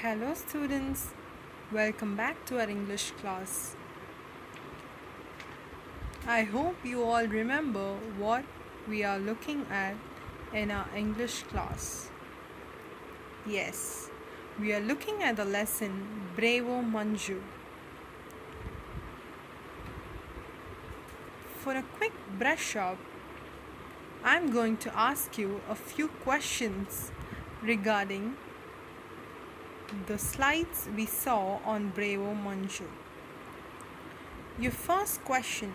Hello students, welcome back to our English class. I hope you all remember what we are looking at in our English class. Yes, we are looking at the lesson Bravo Manju. For a quick brush up, I'm going to ask you a few questions regarding the slides we saw on Bravo Manju. Your first question: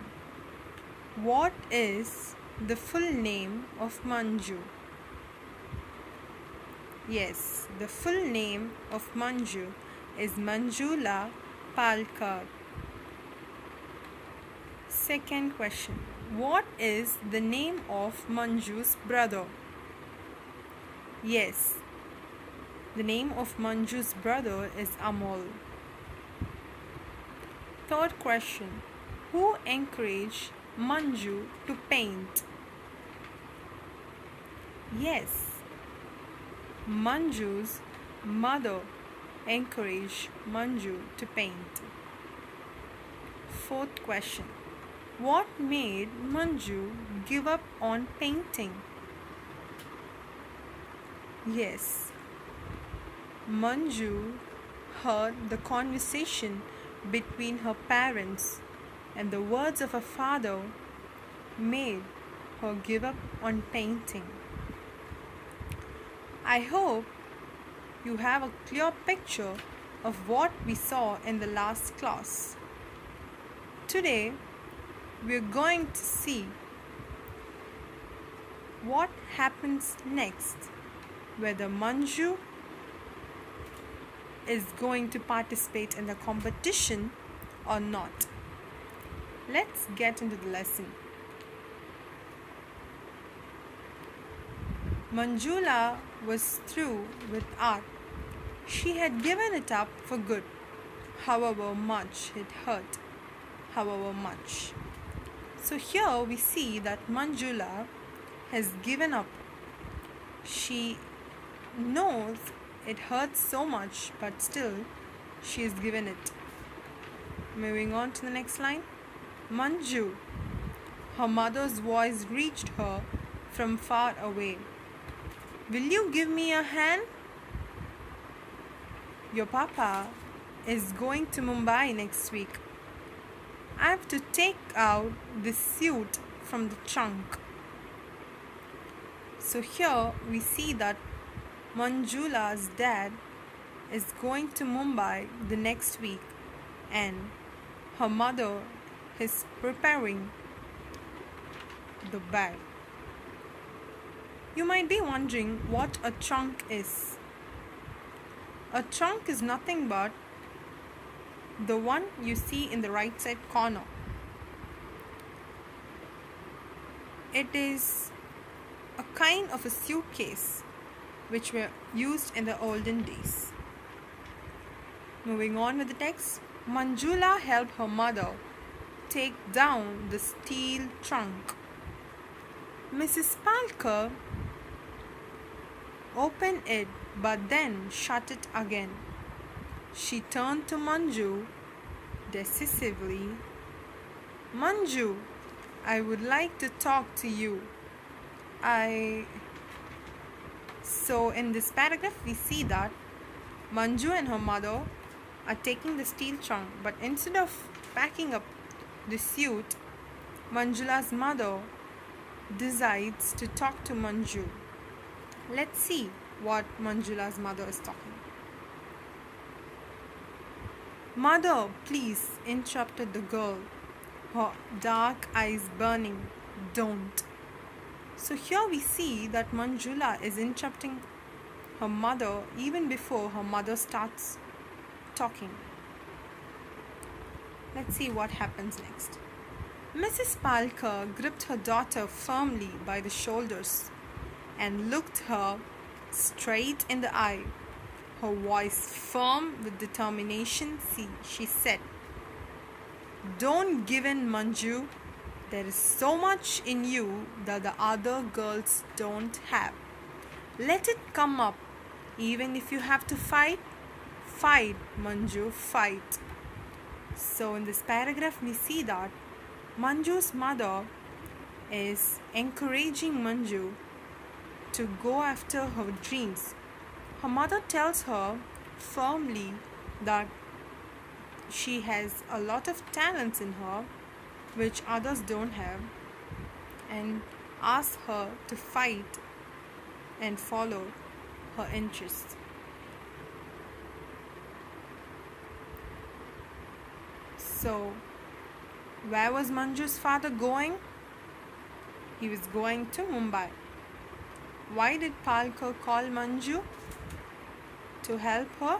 what is the full name of Manju? Yes, the full name of Manju is Manjula Palkar. Second question: what is the name of Manju's brother? Yes, the name of Manju's brother is Amol. Third question: who encouraged Manju to paint? Yes, Manju's mother encouraged Manju to paint. Fourth question: what made Manju give up on painting? Yes, Manju heard the conversation between her parents, and the words of her father made her give up on painting. I hope you have a clear picture of what we saw in the last class. Today, we are going to see what happens next, whether Manju is going to participate in the competition or not. Let's get into the lesson. Manjula was through with art. She had given it up for good, however much it hurt, however much. So here we see that Manjula has given up. She knows it hurts so much, but still she has given it. Moving on to the next line. Manju. Her mother's voice reached her from far away. Will you give me a hand? Your papa is going to Mumbai next week. I have to take out this suit from the trunk. So here we see that Manjula's dad is going to Mumbai the next week, and her mother is preparing the bag. You might be wondering what a trunk is. A trunk is nothing but the one you see in the right side corner. It is a kind of a suitcase which were used in the olden days. Moving on with the text. Manjula helped her mother take down the steel trunk. Mrs. Palkar opened it but then shut it again. She turned to Manju decisively. Manju, I would like to talk to you. So in this paragraph we see that Manju and her mother are taking the steel trunk, but instead of packing up the suit, Manjula's mother decides to talk to Manju. Let's see what Manjula's mother is talking. Mother, please, interrupted the girl, her dark eyes burning. Don't. So here we see that Manjula is interrupting her mother even before her mother starts talking. Let's see what happens next. Mrs. Palkar gripped her daughter firmly by the shoulders and looked her straight in the eye. Her voice firm with determination, she said, "Don't give in, Manju. There is so much in you that the other girls don't have. Let it come up, even if you have to fight Fight, Manju, fight. So in this paragraph we see that Manju's mother is encouraging Manju to go after her dreams. Her mother tells her firmly that she has a lot of talents in her which others don't have, and asks her to fight and follow her interests. So, where was Manju's father going? He was going to Mumbai. Why did Palkar call Manju? To help her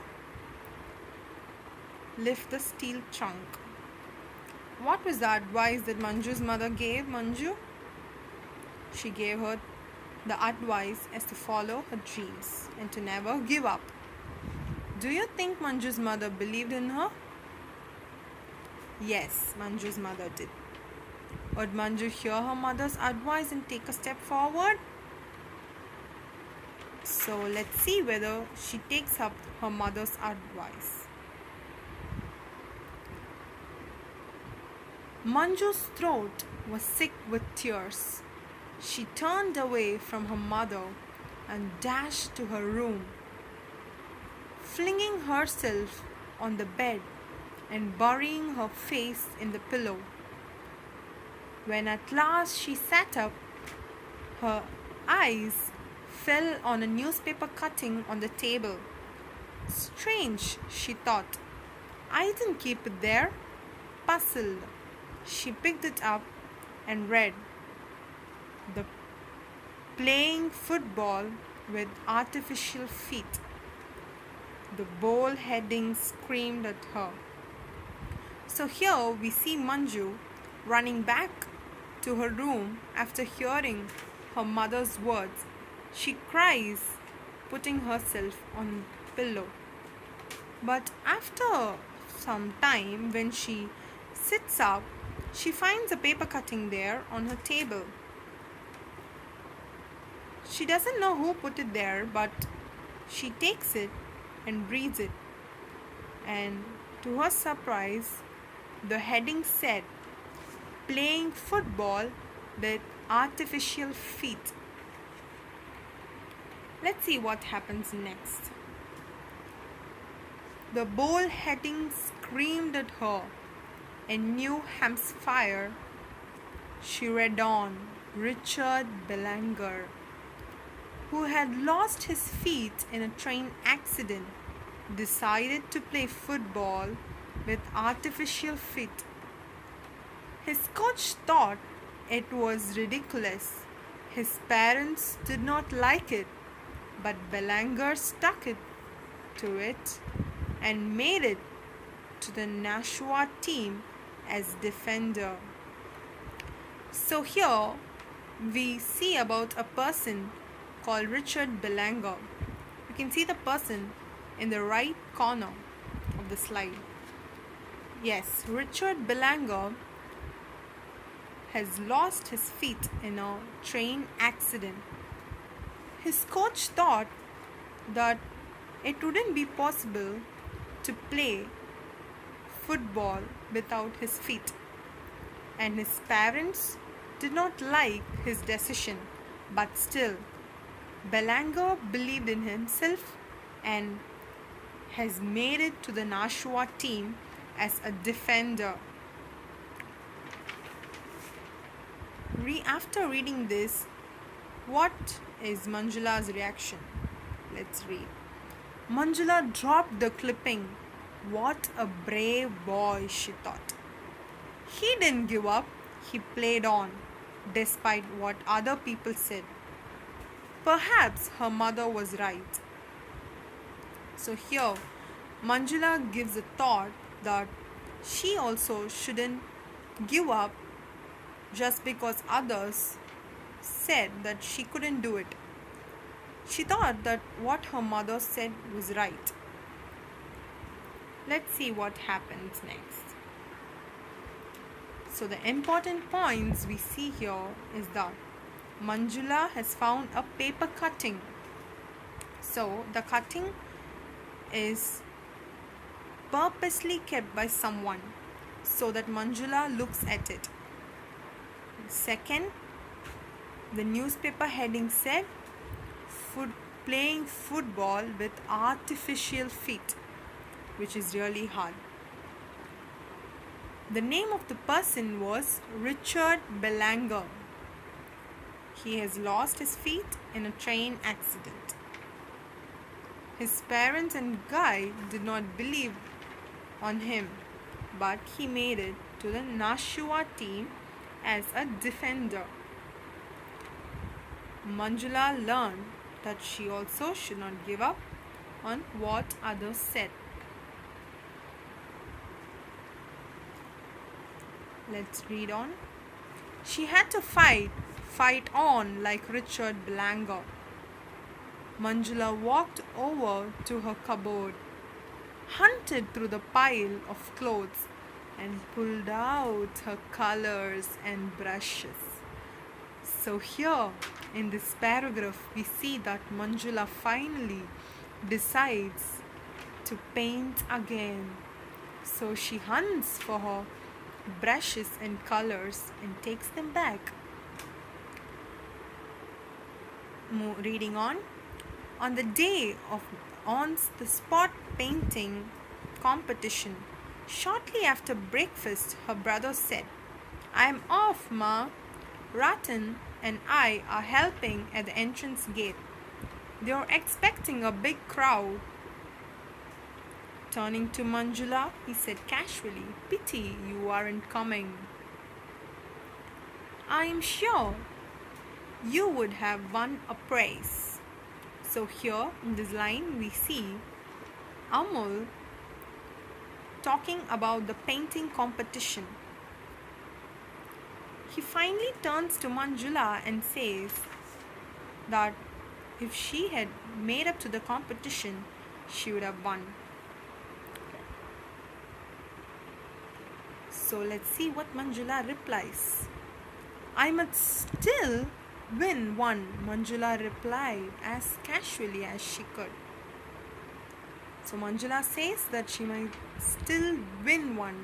lift the steel trunk. What was the advice that Manju's mother gave Manju? She gave her the advice as to follow her dreams and to never give up. Do you think Manju's mother believed in her? Yes, Manju's mother did. Would Manju hear her mother's advice and take a step forward? So let's see whether she takes up her mother's advice. Manju's throat was sick with tears. She turned away from her mother and dashed to her room, flinging herself on the bed and burying her face in the pillow. When at last she sat up, her eyes fell on a newspaper cutting on the table. Strange, she thought. I didn't keep it there. Puzzled, she picked it up and read, "The playing football with artificial feet." The bold heading screamed at her. So here we see Manju running back to her room after hearing her mother's words. She cries, putting herself on the pillow. But after some time, when she sits up, she finds a paper cutting there on her table. She doesn't know who put it there, but she takes it and reads it. And to her surprise, the heading said, "Playing football with artificial feet." Let's see what happens next. The bold heading screamed at her in New Hampshire. She read on. Richard Belanger, who had lost his feet in a train accident, decided to play football with artificial feet. His coach thought it was ridiculous. His parents did not like it, but Belanger stuck to it and made it to the Nashua team as defender. So here we see about a person called Richard Belanger. You can see the person in the right corner of the slide. Yes, Richard Belanger has lost his feet in a train accident. His coach thought that it wouldn't be possible to play football without his feet, and his parents did not like his decision, but still Belanger believed in himself and has made it to the Nashua team as a defender. After reading this, what is Manjula's reaction? Let's read. Manjula dropped the clipping. What a brave boy, she thought. He didn't give up. He played on, despite what other people said. Perhaps her mother was right. So here, Manjula gives a thought that she also shouldn't give up just because others said that she couldn't do it. She thought that what her mother said was right. Let's see what happens next. So the important points we see here is that Manjula has found a paper cutting. So the cutting is purposely kept by someone so that Manjula looks at it. Second, the newspaper heading said, playing football with artificial feet, which is really hard. The name of the person was Richard Belanger. He has lost his feet in a train accident. His parents and Guy did not believe on him, but he made it to the Nashua team as a defender. Manjula learned that she also should not give up on what others said. Let's read on. She had to fight on like Richard Belanger. Manjula walked over to her cupboard, hunted through the pile of clothes, and pulled out her colors and brushes. So here in this paragraph we see that Manjula finally decides to paint again. So she hunts for her brushes and colors and takes them back. Reading on. On the day of the spot painting competition, shortly after breakfast, her brother said, "I'm off, Ma. Rattan and I are helping at the entrance gate. They're expecting a big crowd." Turning to Manjula, he said casually, "Pity you aren't coming. I am sure you would have won a prize." So here in this line we see Amul talking about the painting competition. He finally turns to Manjula and says that if she had made up to the competition, she would have won. So let's see what Manjula replies. "I must still win one," Manjula replied as casually as she could. So Manjula says that she might still win one.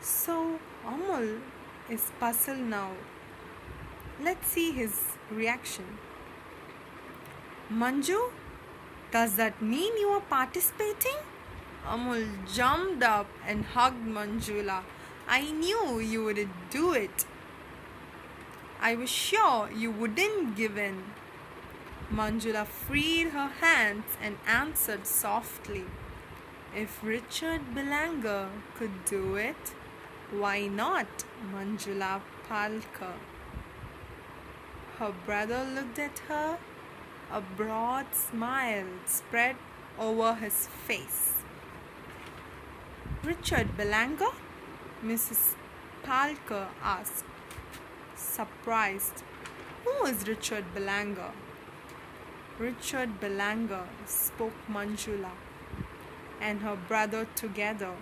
So Amul is puzzled now. Let's see his reaction. "Manju, does that mean you are participating?" Amul jumped up and hugged Manjula. "I knew you would do it. I was sure you wouldn't give in." Manjula freed her hands and answered softly, "If Richard Belanger could do it, why not Manjula Palkar?" Her brother looked at her. A broad smile spread over his face. "Richard Belanger?" Mrs. Palkar asked, surprised. "Who is Richard Belanger?" "Richard Belanger," spoke Manjula, "and her brother together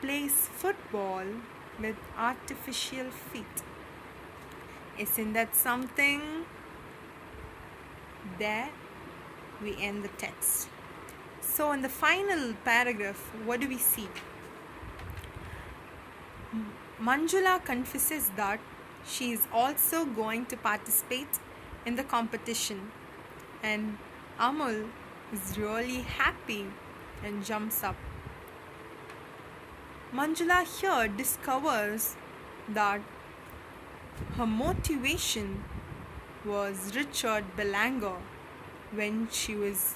plays football with artificial feet. Isn't that something?" There we end the text. So in the final paragraph, what do we see? Manjula confesses that she is also going to participate in the competition, and Amul is really happy and jumps up. Manjula here discovers that her motivation was Richard Belanger when she was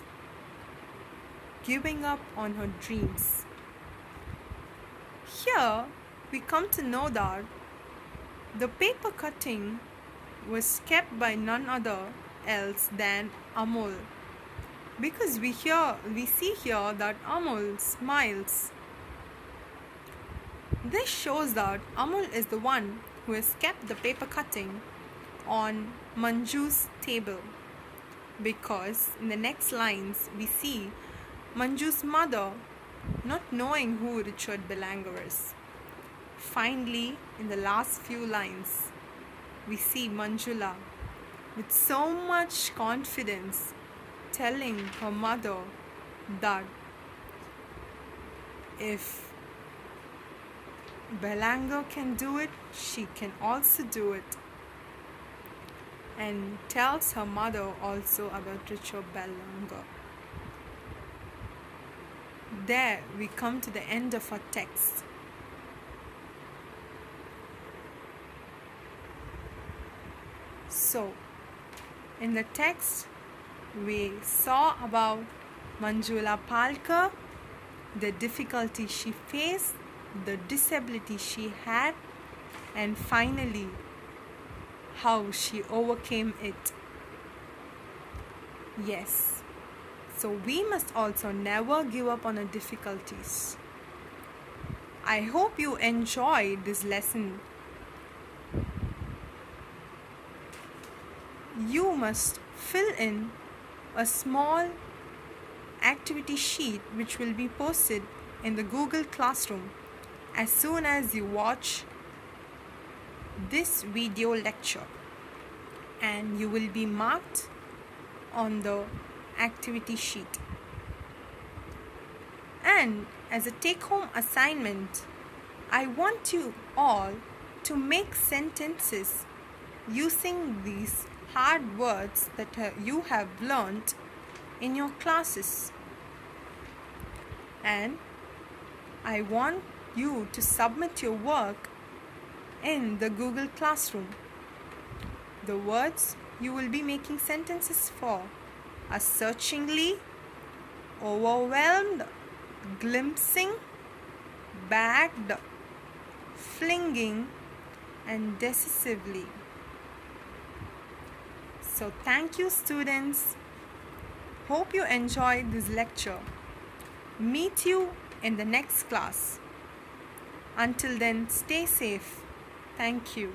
giving up on her dreams. Here we come to know that the paper cutting was kept by none other else than Amul, because we see here that Amul smiles. This shows that Amul is the one who has kept the paper cutting on Manju's table, because in the next lines we see Manju's mother not knowing who Richard Belanger is. Finally, in the last few lines, we see Manjula with so much confidence telling her mother that If Belanger can do it, she can also do it. And tells her mother also about Richard Belanger. There we come to the end of our text. So, in the text, we saw about Manjula Palkar, the difficulty she faced, the disability she had, and finally, how she overcame it. Yes, so we must also never give up on our difficulties. I hope you enjoyed this lesson. You must fill in a small activity sheet which will be posted in the Google Classroom as soon as you watch this video lecture, and you will be marked on the activity sheet. And as a take-home assignment, I want you all to make sentences using these hard words that you have learned in your classes. And I want you to submit your work in the Google Classroom. The words you will be making sentences for are searchingly, overwhelmed, glimpsing, bagged, flinging, and decisively. So thank you, students. Hope you enjoyed this lecture. Meet you in the next class. Until then, stay safe. Thank you.